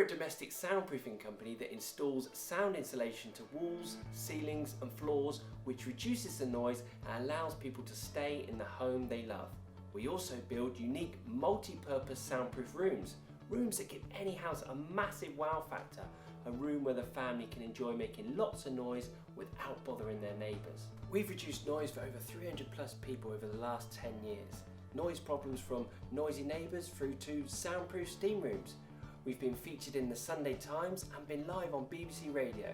a domestic soundproofing company that installs sound insulation to walls, ceilings and floors, which reduces the noise and allows people to stay in the home they love. We also build unique multi-purpose soundproof rooms that give any house a massive wow factor, a room where the family can enjoy making lots of noise without bothering their neighbours. We've reduced noise for over 300 plus people over the last 10 years. Noise problems from noisy neighbours through to soundproof steam rooms. We've been featured in the Sunday Times and been live on BBC Radio.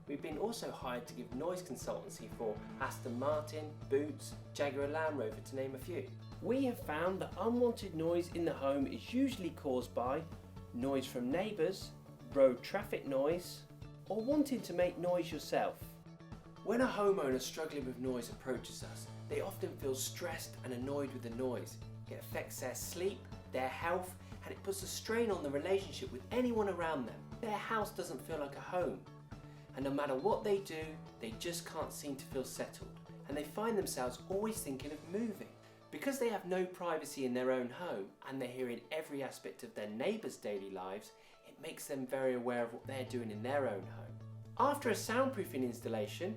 We've been also hired to give noise consultancy for Aston Martin, Boots, Jaguar Land Rover to name a few. We have found that unwanted noise in the home is usually caused by noise from neighbours, road traffic noise, or wanting to make noise yourself. When a homeowner struggling with noise approaches us, they often feel stressed and annoyed with the noise. It affects their sleep, their health, and it puts a strain on the relationship with anyone around them. Their house doesn't feel like a home. And no matter what they do, they just can't seem to feel settled. And they find themselves always thinking of moving. Because they have no privacy in their own home and they're hearing every aspect of their neighbours' daily lives, it makes them very aware of what they're doing in their own home. After a soundproofing installation,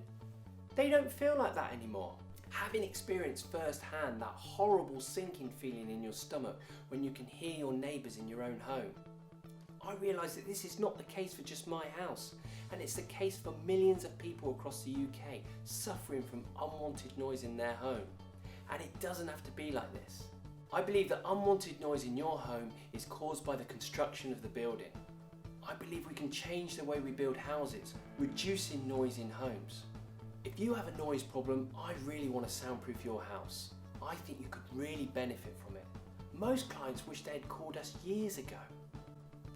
they don't feel like that anymore. Having experienced firsthand that horrible sinking feeling in your stomach when you can hear your neighbours in your own home, I realised that this is not the case for just my house, and it's the case for millions of people across the UK suffering from unwanted noise in their home. And it doesn't have to be like this. I believe that unwanted noise in your home is caused by the construction of the building. I believe we can change the way we build houses, reducing noise in homes. If you have a noise problem, I really want to soundproof your house. I think you could really benefit from it. Most clients wish they had called us years ago.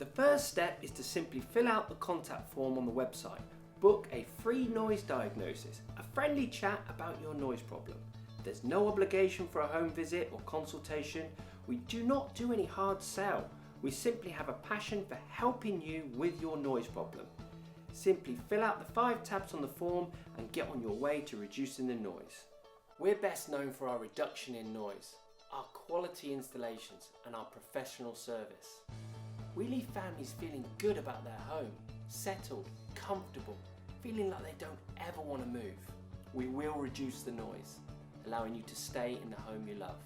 The first step is to simply fill out the contact form on the website. Book a free noise diagnosis, a friendly chat about your noise problem. There's no obligation for a home visit or consultation. We do not do any hard sell. We simply have a passion for helping you with your noise problem. Simply fill out the 5 tabs on the form and get on your way to reducing the noise. We're best known for our reduction in noise, our quality installations and our professional service. We leave families feeling good about their home, settled, comfortable, feeling like they don't ever want to move. We will reduce the noise, allowing you to stay in the home you love.